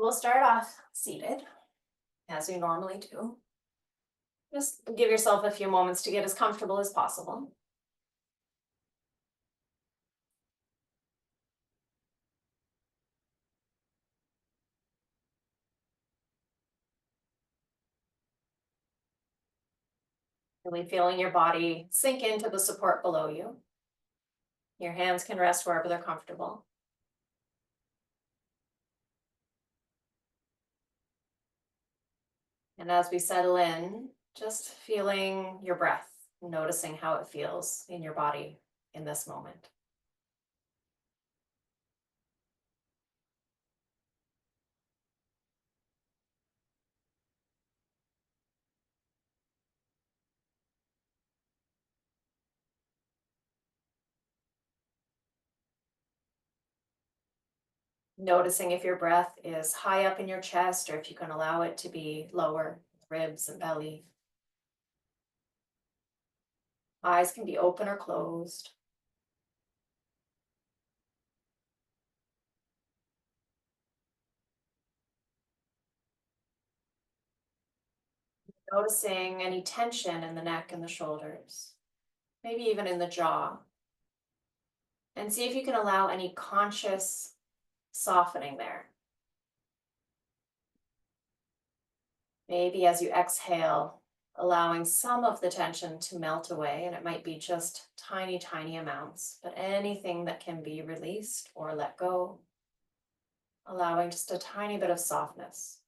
We'll start off seated, as we normally do. Just give yourself a few moments to get as comfortable as possible. Really feeling your body sink into the support below you. Your hands can rest wherever they're comfortable. And as we settle in, just feeling your breath, noticing how it feels in your body in this moment. Noticing if your breath is high up in your chest or if you can allow it to be lower, ribs and belly. Eyes can be open or closed. Noticing any tension in the neck and the shoulders, maybe even in the jaw. And see if you can allow any conscious softening there. Maybe as you exhale, allowing some of the tension to melt away, and it might be just tiny, tiny amounts, but anything that can be released or let go, allowing just a tiny bit of softness.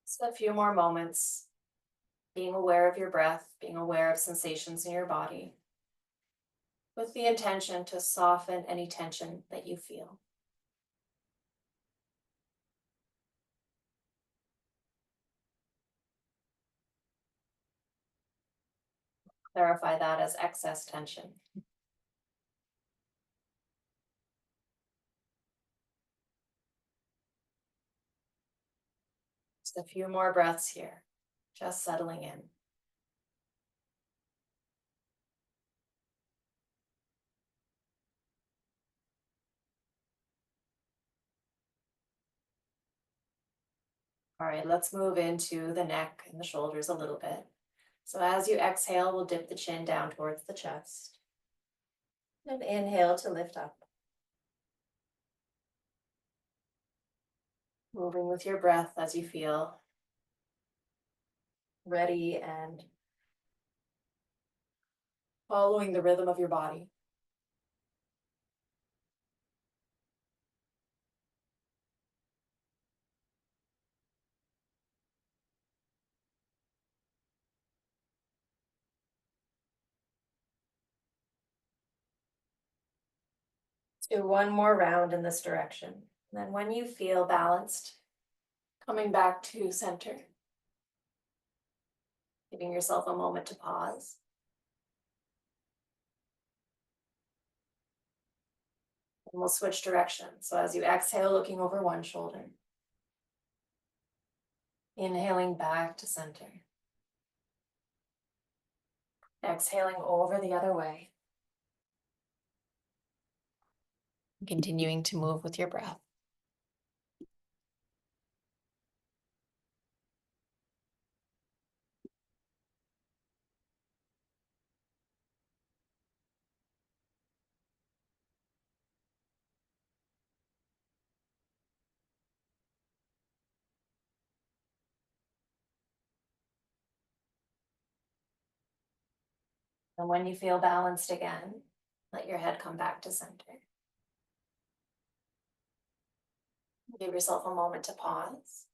So a few more moments, being aware of your breath, being aware of sensations in your body, with the intention to soften any tension that you feel. Clarify that as excess tension. Just a few more breaths here, just settling in. All right, let's move into the neck and the shoulders a little bit. So as you exhale, we'll dip the chin down towards the chest. And inhale to lift up. Moving with your breath as you feel ready and following the rhythm of your body. Do one more round in this direction. And then when you feel balanced, coming back to center, giving yourself a moment to pause. And we'll switch directions. So as you exhale, looking over one shoulder. Inhaling back to center. Exhaling over the other way. Continuing to move with your breath. And when you feel balanced again, let your head come back to center. Give yourself a moment to pause.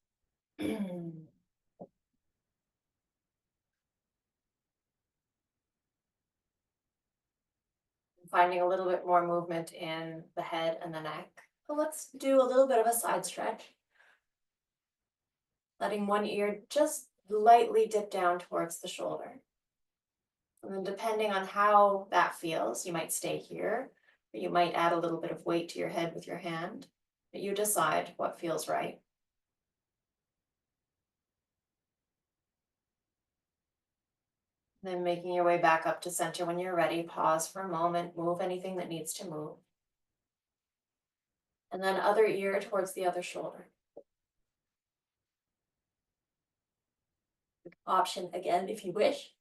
finding a little bit more movement in the head and the neck. So let's do a little bit of a side stretch, letting one ear just lightly dip down towards the shoulder. And then depending on how that feels, you might stay here, or you might add a little bit of weight to your head with your hand, but you decide what feels right. Then making your way back up to center when you're ready, pause for a moment, move anything that needs to move. And then other ear towards the other shoulder. Option again, if you wish,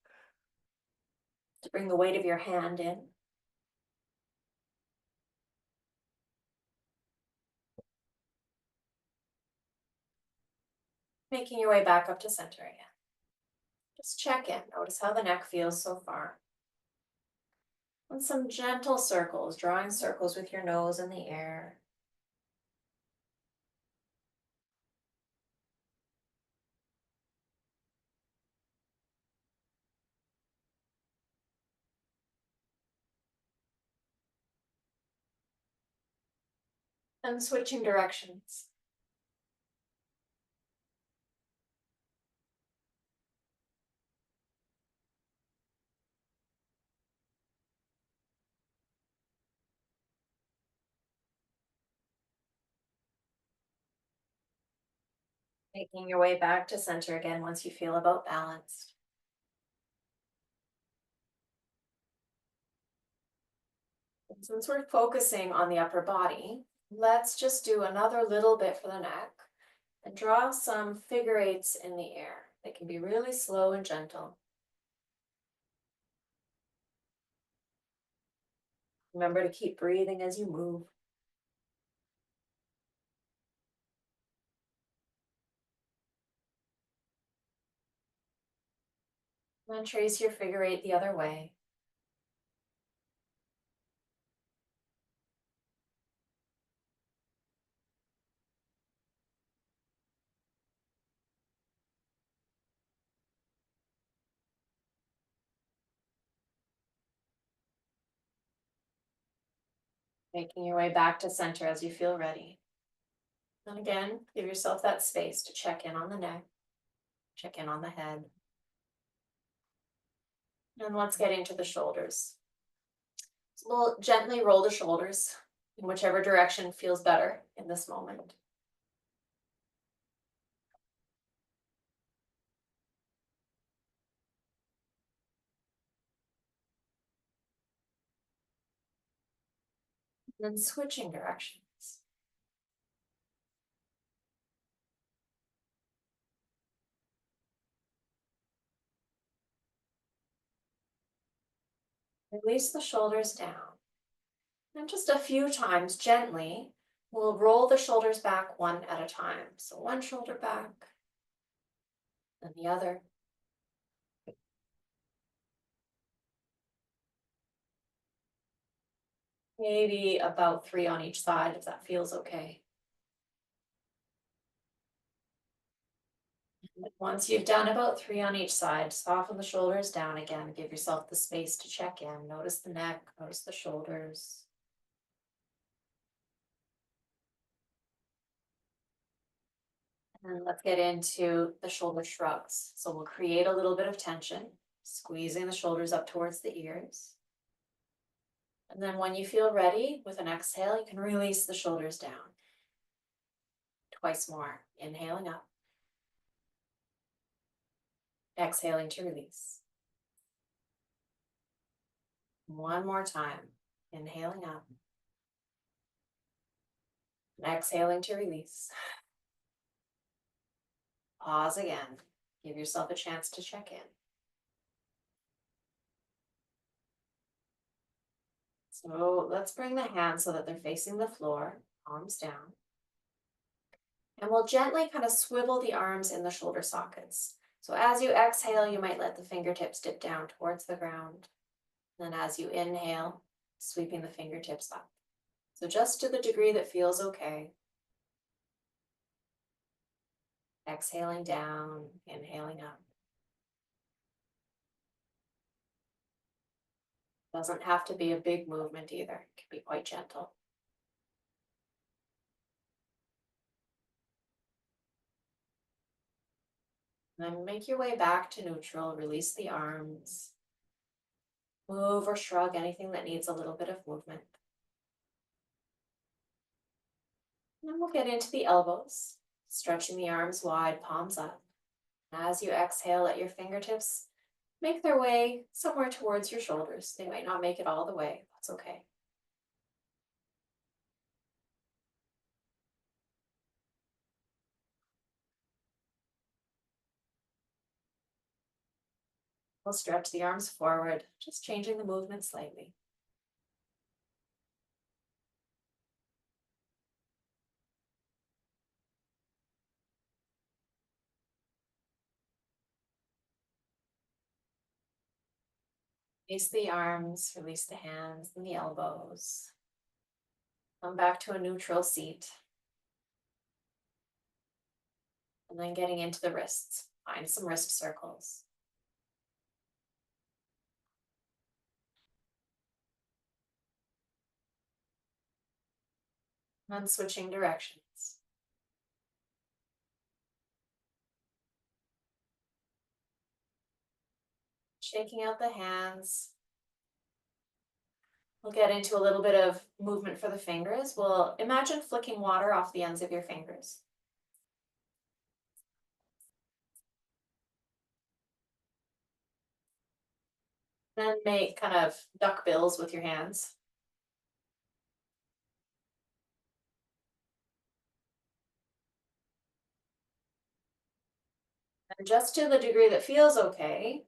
to bring the weight of your hand in. Making your way back up to center again. Just check in, notice how the neck feels so far. And some gentle circles, drawing circles with your nose in the air. And switching directions. Making your way back to center again once you feel about balanced. And since we're focusing on the upper body, let's just do another little bit for the neck and draw some figure eights in the air. They can be really slow and gentle. Remember to keep breathing as you move. And then trace your figure eight the other way. Making your way back to center as you feel ready. And again, give yourself that space to check in on the neck, check in on the head. And let's get into the shoulders. So we'll gently roll the shoulders in whichever direction feels better in this moment. And then switching directions. Release the shoulders down. And just a few times gently, we'll roll the shoulders back one at a time. So one shoulder back, then the other. Maybe about 3 on each side if that feels okay. Once you've done about 3 on each side, soften the shoulders down again. Give yourself the space to check in. Notice the neck, notice the shoulders. And let's get into the shoulder shrugs. So we'll create a little bit of tension, squeezing the shoulders up towards the ears. And then when you feel ready, with an exhale, you can release the shoulders down. Twice more. Inhaling up. Exhaling to release. One more time. Inhaling up. And exhaling to release. Pause again. Give yourself a chance to check in. So let's bring the hands so that they're facing the floor, palms down. And we'll gently kind of swivel the arms in the shoulder sockets. So as you exhale, you might let the fingertips dip down towards the ground. And then as you inhale, sweeping the fingertips up. So just to the degree that feels okay. Exhaling down, inhaling up. Doesn't have to be a big movement either. It can be quite gentle. Then make your way back to neutral. Release the arms. Move or shrug anything that needs a little bit of movement. And then we'll get into the elbows, stretching the arms wide, palms up. As you exhale, let your fingertips make their way somewhere towards your shoulders. They might not make it all the way. That's okay. We'll stretch the arms forward, just changing the movement slightly. Release the arms, release the hands and the elbows. Come back to a neutral seat. And then getting into the wrists. Find some wrist circles. And then switching directions. Shaking out the hands. We'll get into a little bit of movement for the fingers. We'll imagine flicking water off the ends of your fingers. Then make kind of duck bills with your hands. And just to the degree that feels okay,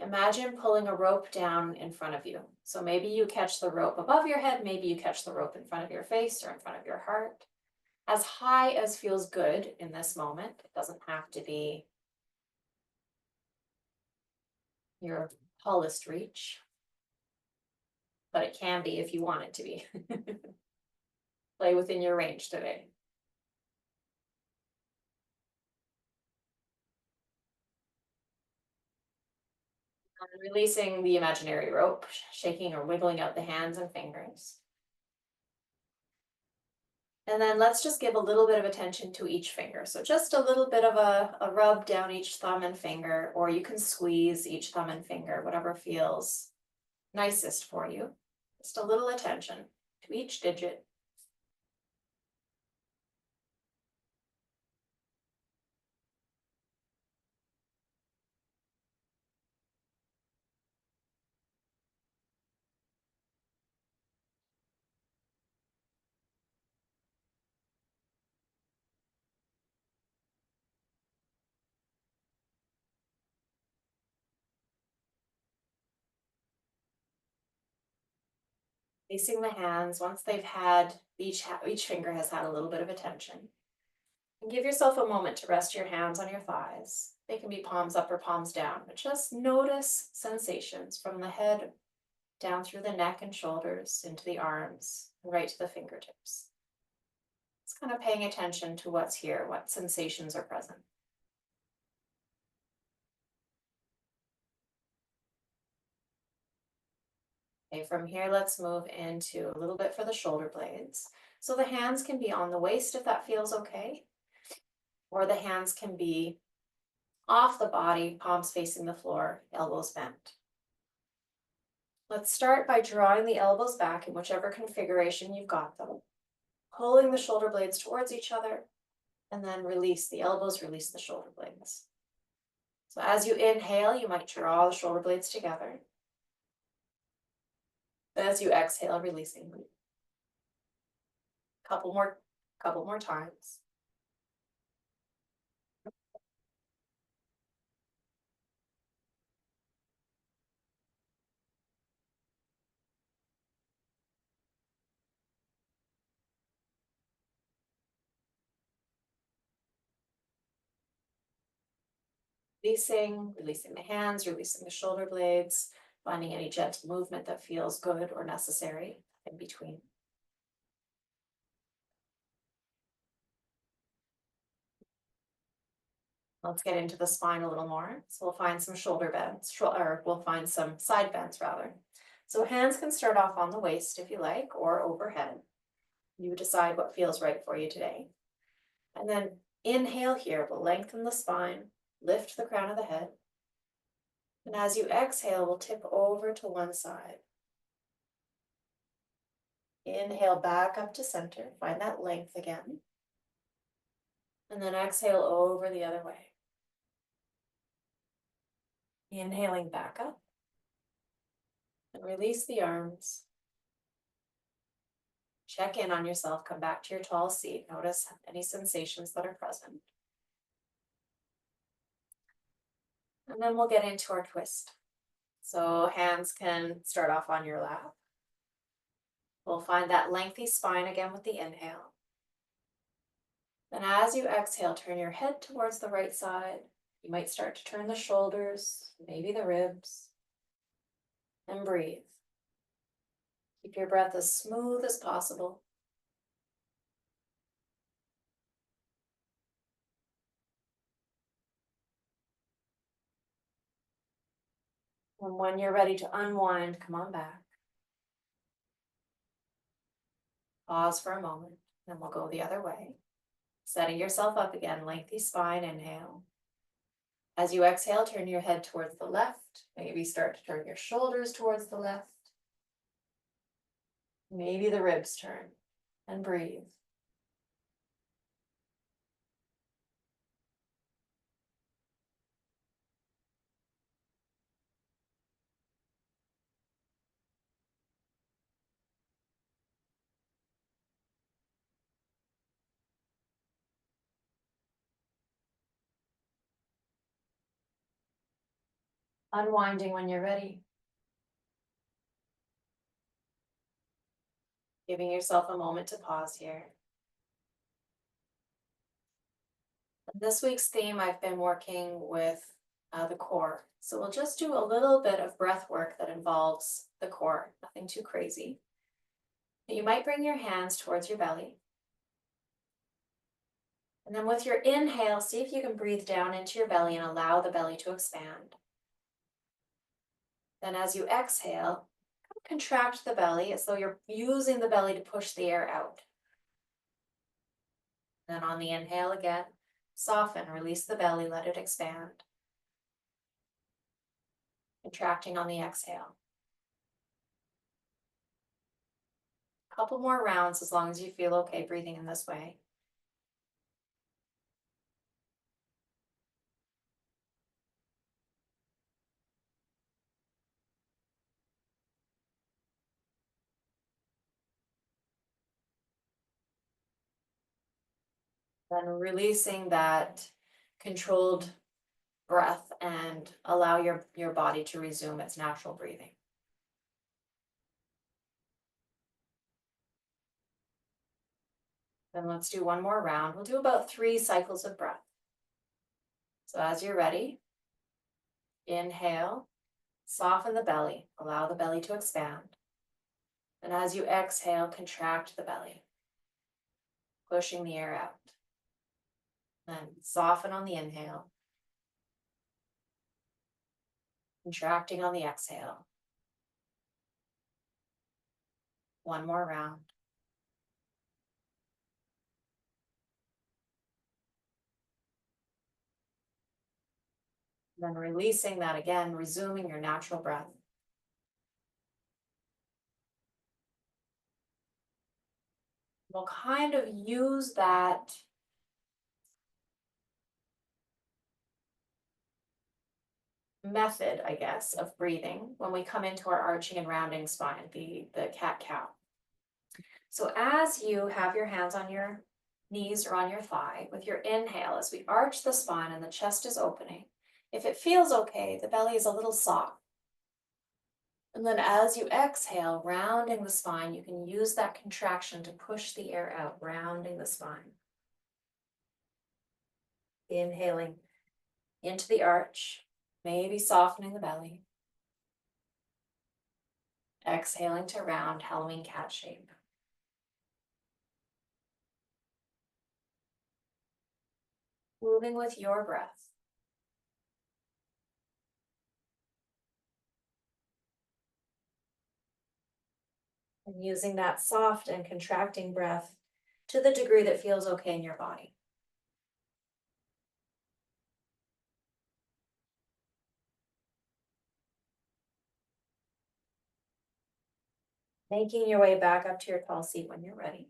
imagine pulling a rope down in front of you. So maybe you catch the rope above your head, maybe you catch the rope in front of your face or in front of your heart. As high as feels good in this moment. It doesn't have to be your tallest reach, but it can be if you want it to be. Play within your range today. And releasing the imaginary rope, shaking or wiggling out the hands and fingers. And then let's just give a little bit of attention to each finger. So just a little bit of a rub down each thumb and finger, or you can squeeze each thumb and finger, whatever feels nicest for you. Just a little attention to each digit. Facing the hands, once they've had, each finger has had a little bit of attention. And give yourself a moment to rest your hands on your thighs. They can be palms up or palms down, but just notice sensations from the head down through the neck and shoulders, into the arms, and right to the fingertips. It's kind of paying attention to what's here, what sensations are present. Okay, from here, let's move into a little bit for the shoulder blades. So the hands can be on the waist if that feels okay, or the hands can be off the body, palms facing the floor, elbows bent. Let's start by drawing the elbows back in whichever configuration you've got them, pulling the shoulder blades towards each other, and then release the elbows, release the shoulder blades. So as you inhale, you might draw the shoulder blades together. As you exhale, releasing them. Couple more times. Releasing the hands, releasing the shoulder blades, finding any gentle movement that feels good or necessary in between. Let's get into the spine a little more. So we'll find some shoulder bends, or we'll find some side bends rather. So hands can start off on the waist if you like, or overhead. You decide what feels right for you today. And then inhale here, we'll lengthen the spine, lift the crown of the head. And as you exhale, we'll tip over to one side. Inhale back up to center, find that length again. And then exhale over the other way. Inhaling back up. And release the arms. Check in on yourself, come back to your tall seat. Notice any sensations that are present. And then we'll get into our twist. So hands can start off on your lap. We'll find that lengthy spine again with the inhale. Then as you exhale, turn your head towards the right side. You might start to turn the shoulders, maybe the ribs, and breathe. Keep your breath as smooth as possible. And when you're ready to unwind, come on back. Pause for a moment, then we'll go the other way. Setting yourself up again, lengthy spine, inhale. As you exhale, turn your head towards the left. Maybe start to turn your shoulders towards the left. Maybe the ribs turn, and breathe. Unwinding when you're ready. Giving yourself a moment to pause here. This week's theme, I've been working with the core. So we'll just do a little bit of breath work that involves the core, nothing too crazy. You might bring your hands towards your belly. And then with your inhale, see if you can breathe down into your belly and allow the belly to expand. Then as you exhale, contract the belly as though you're using the belly to push the air out. Then on the inhale again, soften, release the belly, let it expand. Contracting on the exhale. A couple more rounds as long as you feel okay breathing in this way. Then releasing that controlled breath and allow your body to resume its natural breathing. Then let's do one more round. We'll do about 3 cycles of breath. So as you're ready, inhale, soften the belly, allow the belly to expand. And as you exhale, contract the belly, pushing the air out. Then soften on the inhale, contracting on the exhale. One more round. Then releasing that again, resuming your natural breath. We'll kind of use that method, I guess, of breathing when we come into our arching and rounding spine, the cat-cow. So as you have your hands on your knees or on your thigh, with your inhale, as we arch the spine and the chest is opening, if it feels okay, the belly is a little soft. And then as you exhale, rounding the spine, you can use that contraction to push the air out, rounding the spine. Inhaling into the arch, maybe softening the belly. Exhaling to round, Halloween cat shape. Moving with your breath. And using that soft and contracting breath to the degree that feels okay in your body. Making your way back up to your tall seat when you're ready.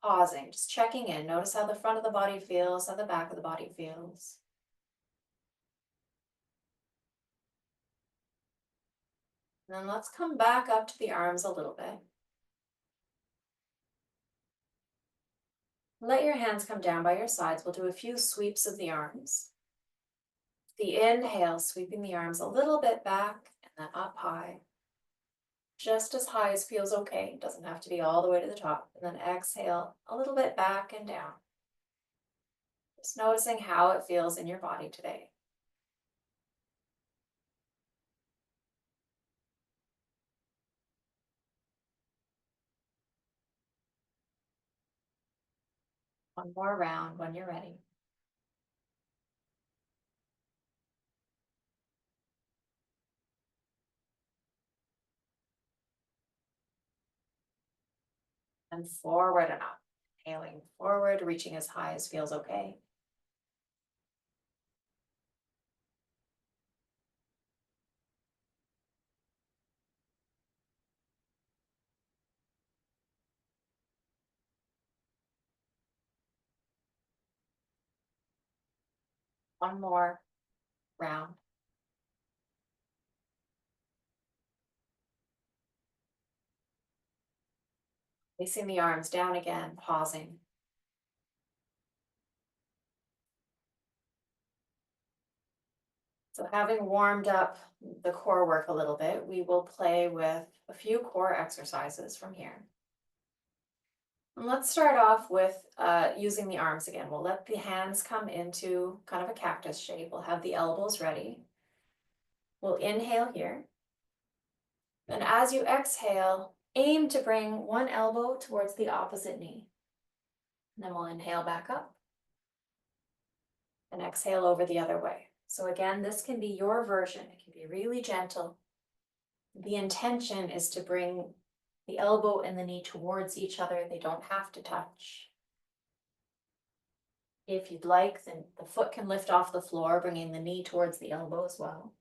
Pausing, just checking in. Notice how the front of the body feels, how the back of the body feels. And then let's come back up to the arms a little bit. Let your hands come down by your sides. We'll do a few sweeps of the arms. The inhale, sweeping the arms a little bit back and then up high. Just as high as feels okay. Doesn't have to be all the way to the top. And then exhale a little bit back and down. Just noticing how it feels in your body today. One more round when you're ready. And forward and up. Inhaling forward, reaching as high as feels okay. One more round. Placing the arms down again, pausing. So having warmed up the core work a little bit, we will play with a few core exercises from here. And let's start off with using the arms again. We'll let the hands come into kind of a cactus shape. We'll have the elbows ready. We'll inhale here. And as you exhale, aim to bring one elbow towards the opposite knee. And then we'll inhale back up and exhale over the other way. So again, this can be your version. It can be really gentle. The intention is to bring the elbow and the knee towards each other. They don't have to touch. If you'd like, then the foot can lift off the floor, bringing the knee towards the elbow as well.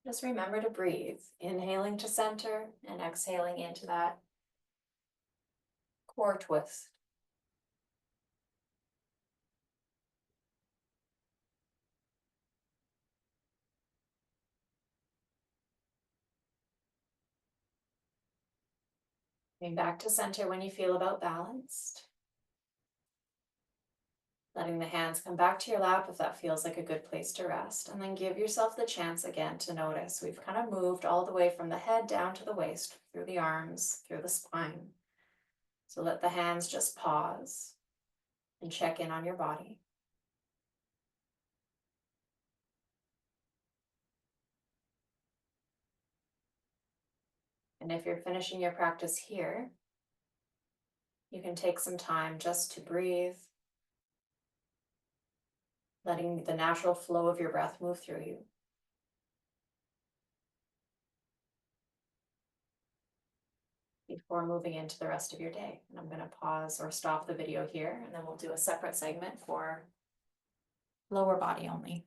Just remember to breathe, inhaling to center and exhaling into that core twist. Coming back to center when you feel about balanced. Letting the hands come back to your lap if that feels like a good place to rest. And then give yourself the chance again to notice. We've kind of moved all the way from the head down to the waist, through the arms, through the spine. So let the hands just pause and check in on your body. And if you're finishing your practice here, you can take some time just to breathe, letting the natural flow of your breath move through you. Before moving into the rest of your day. And I'm going to pause or stop the video here, and then we'll do a separate segment for lower body only.